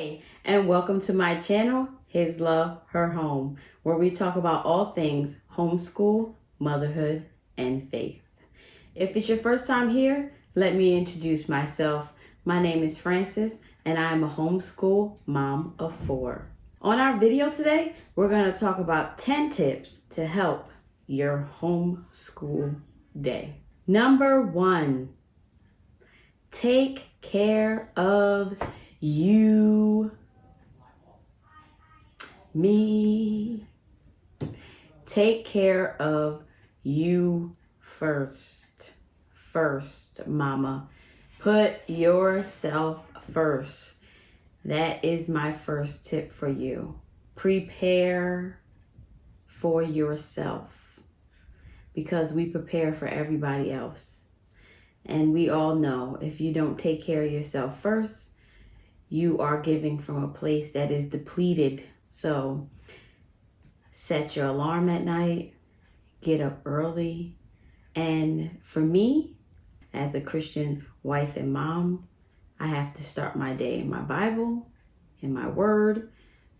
Hey, and welcome to my channel, His Love, Her Home, where we talk about all things homeschool, motherhood, and faith. If it's your first time here, let me introduce myself. My name is Frances, and I am a homeschool mom of 4. On our video today, we're going to talk about 10 tips to help your homeschool day. Number 1, take care of you. Me. Take care of you first. First, mama. Put yourself first. That is my first tip for you. Prepare for yourself, because we prepare for everybody else. And we all know if you don't take care of yourself first, you are giving from a place that is depleted. So set your alarm at night, get up early. And for me, as a Christian wife and mom, I have to start my day in my Bible, in my word,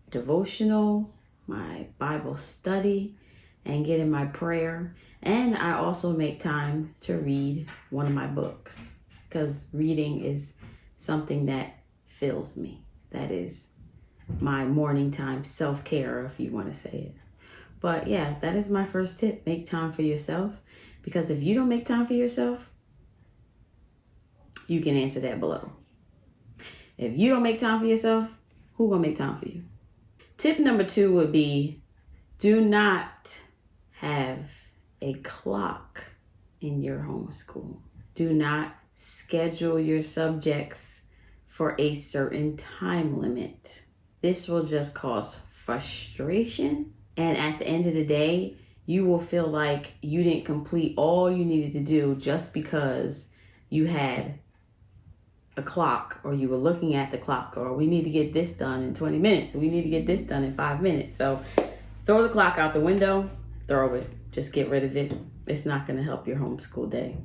devotional, my Bible study, and get in my prayer. And I also make time to read one of my books, because reading is something that fills me. That is my morning time self-care, if you want to say it. But yeah, that is my first tip. Make time for yourself, because if you don't make time for yourself, you can answer that below. If you don't make time for yourself, who gonna make time for you? Tip number 2 would be, do not have a clock in your homeschool. Do not schedule your subjects for a certain time limit. This will just cause frustration, and at the end of the day, you will feel like you didn't complete all you needed to do just because you had a clock, or you were looking at the clock, or we need to get this done in 20 minutes, we need to get this done in 5 minutes. So throw the clock out the window, throw it, just get rid of it. It's not going to help your homeschool day.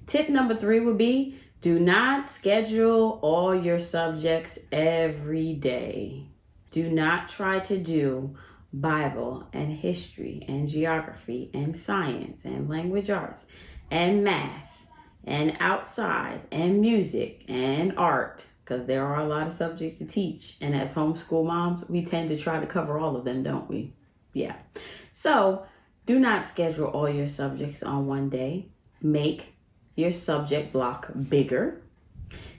Tip number 3 would be, do not schedule all your subjects every day. Do not try to do Bible and history and geography and science and language arts and math and outside and music and art, because there are a lot of subjects to teach. And as homeschool moms, we tend to try to cover all of them, don't we? Yeah. So do not schedule all your subjects on one day. Make your subject block bigger.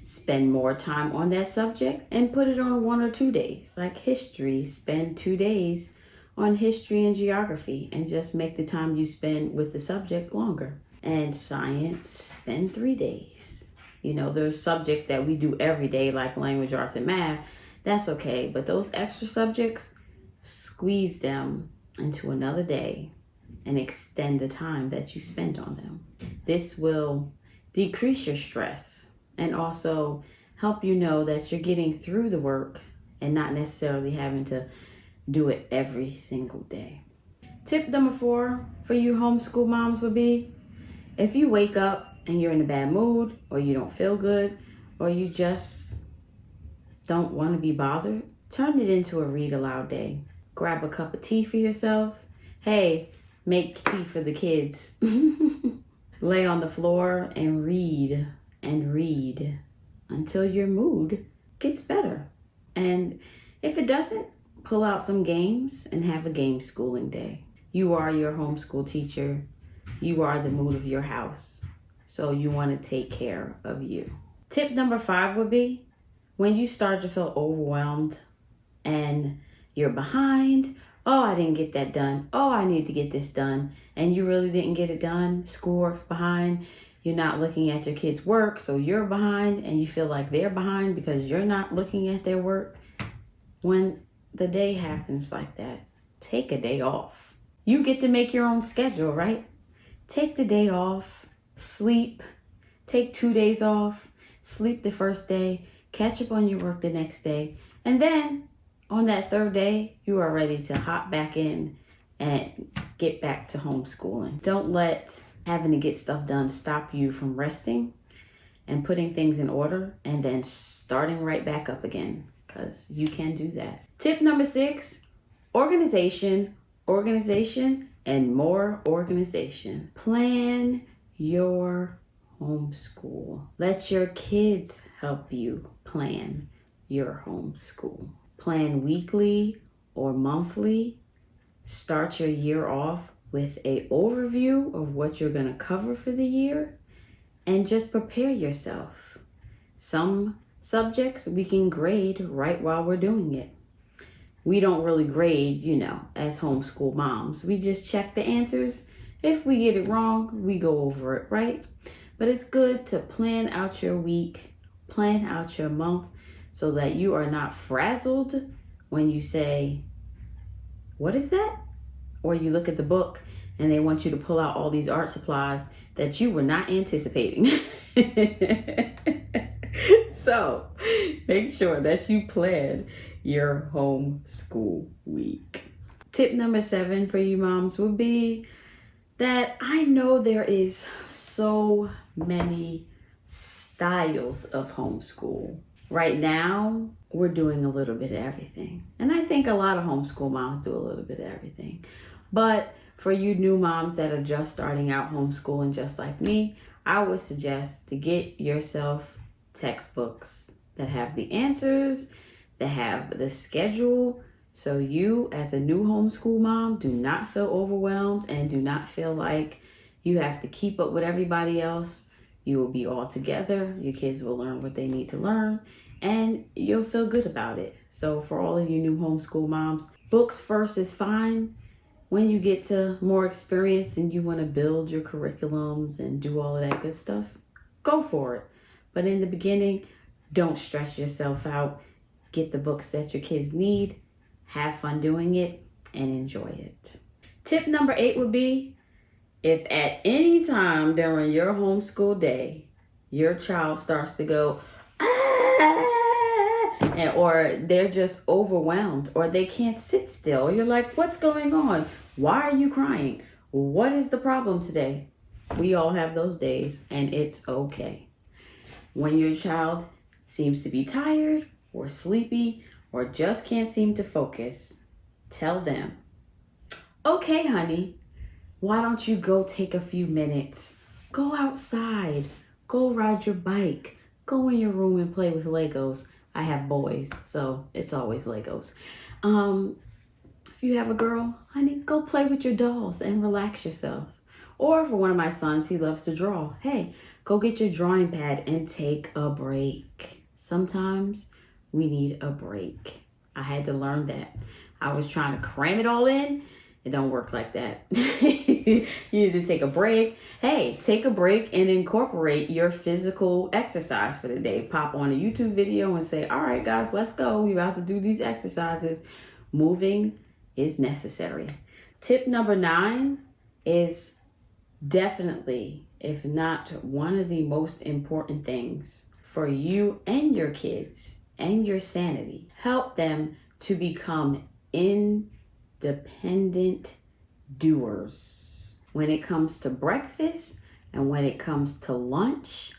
Spend more time on that subject and put it on 1 or 2 days. Like history, spend 2 days on history and geography, and just make the time you spend with the subject longer. And science, spend 3 days. You know, there's subjects that we do every day, like language arts and math. That's okay. But those extra subjects, squeeze them into another day and extend the time that you spend on them. This will decrease your stress and also help you know that you're getting through the work and not necessarily having to do it every single day. Tip number 4 for you homeschool moms would be, if you wake up and you're in a bad mood, or you don't feel good, or you just don't want to be bothered, turn it into a read aloud day. Grab a cup of tea for yourself. Hey, make tea for the kids. Lay on the floor and read until your mood gets better. And if it doesn't, pull out some games and have a game schooling day. You are your homeschool teacher. You are the mood of your house. So you want to take care of you. Tip number 5 would be, when you start to feel overwhelmed and you're behind, oh, I didn't get that done. Oh, I need to get this done. And you really didn't get it done. Schoolwork's behind. You're not looking at your kids' work, so you're behind, and you feel like they're behind because you're not looking at their work. When the day happens like that, take a day off. You get to make your own schedule, right? Take the day off, sleep, take 2 days off, sleep the first day, catch up on your work the next day, and then on that 3rd day, you are ready to hop back in and get back to homeschooling. Don't let having to get stuff done stop you from resting and putting things in order and then starting right back up again. because you can do that. Tip number 6, organization, organization, and more organization. Plan your homeschool. Let your kids help you plan your homeschool. Plan weekly or monthly. Start your year off with an overview of what you're going to cover for the year and just prepare yourself. Some subjects we can grade right while we're doing it. We don't really grade, as homeschool moms. We just check the answers. If we get it wrong, we go over it, right? But it's good to plan out your week, plan out your month, so that you are not frazzled when you say, "What is that?" Or you look at the book and they want you to pull out all these art supplies that you were not anticipating. So make sure that you plan your homeschool week. Tip number 7 for you moms would be that I know there is so many styles of homeschool. Right now, we're doing a little bit of everything. And I think a lot of homeschool moms do a little bit of everything. But for you new moms that are just starting out homeschooling just like me, I would suggest to get yourself textbooks that have the answers, that have the schedule, so you as a new homeschool mom do not feel overwhelmed and do not feel like you have to keep up with everybody else. You will be all together. Your kids will learn what they need to learn and you'll feel good about it. So for all of you new homeschool moms, books first is fine. When you get to more experience and you want to build your curriculums and do all of that good stuff, go for it. But in the beginning, don't stress yourself out. Get the books that your kids need, have fun doing it, and enjoy it. Tip number 8 would be, if at any time during your homeschool day, your child starts to go, or they're just overwhelmed, or they can't sit still, you're like, what's going on? Why are you crying? What is the problem today? We all have those days, and it's okay. When your child seems to be tired or sleepy or just can't seem to focus, tell them, "Okay, honey, why don't you go take a few minutes? Go outside, go ride your bike, go in your room and play with Legos." I have boys, so it's always Legos. If you have a girl, honey, go play with your dolls and relax yourself. Or for one of my sons, he loves to draw. Hey, go get your drawing pad and take a break. Sometimes we need a break. I had to learn that. I was trying to cram it all in. It don't work like that. You need to take a break. Hey, take a break and incorporate your physical exercise for the day. Pop on a YouTube video and say, all right, guys, let's go. We're about to do these exercises. Moving is necessary. Tip number 9 is definitely, if not one of the most important things for you and your kids and your sanity. Help them to become independent doers. When it comes to breakfast and when it comes to lunch,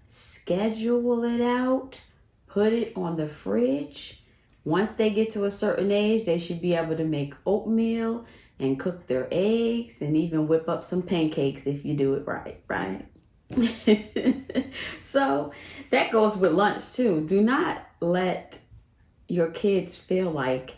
schedule it out, put it on the fridge. Once they get to a certain age, they should be able to make oatmeal and cook their eggs and even whip up some pancakes if you do it right? So that goes with lunch too. Do not let your kids feel like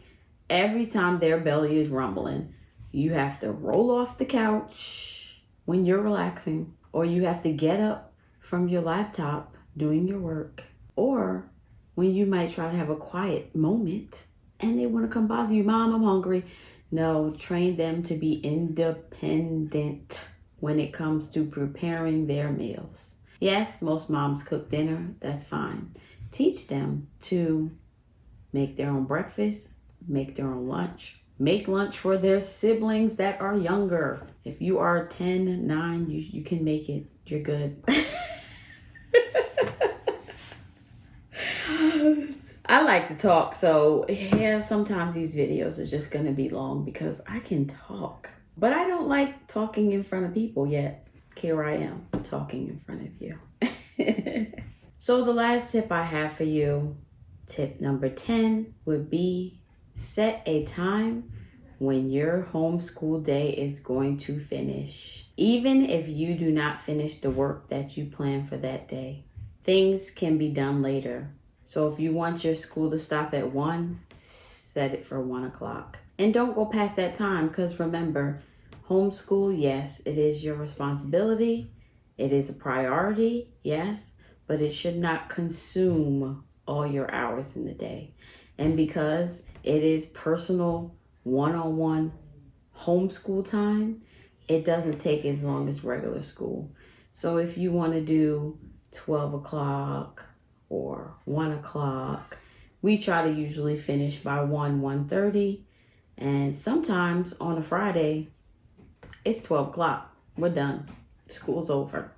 every time their belly is rumbling, you have to roll off the couch when you're relaxing, or you have to get up from your laptop doing your work, or when you might try to have a quiet moment and they want to come bother you. Mom, I'm hungry. No, train them to be independent when it comes to preparing their meals. Yes, most moms cook dinner. That's fine. Teach them to make their own breakfast, make their own lunch, make lunch for their siblings that are younger. If you are 10, 9, you can make it. You're good. I like to talk, so yeah, sometimes these videos are just going to be long because I can talk. But I don't like talking in front of people yet. Here I am talking in front of you. So the last tip I have for you, Tip number 10 would be set a time when your homeschool day is going to finish. Even if you do not finish the work that you plan for that day, things can be done later. So if you want your school to stop at 1, set it for 1 o'clock. And don't go past that time, because remember, homeschool, yes, it is your responsibility. It is a priority, yes, but it should not consume all your hours in the day. And because it is personal one-on-one homeschool time, it doesn't take as long as regular school. So if you want to do 12 o'clock or 1 o'clock, we try to usually finish by 1:30. And sometimes on a Friday, it's 12 o'clock. We're done. School's over.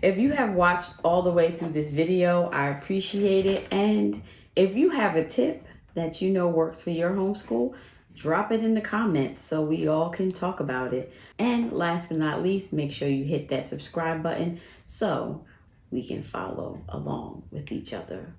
If you have watched all the way through this video, I appreciate it. And if you have a tip that you know works for your homeschool, drop it in the comments so we all can talk about it. And last but not least, make sure you hit that subscribe button so we can follow along with each other.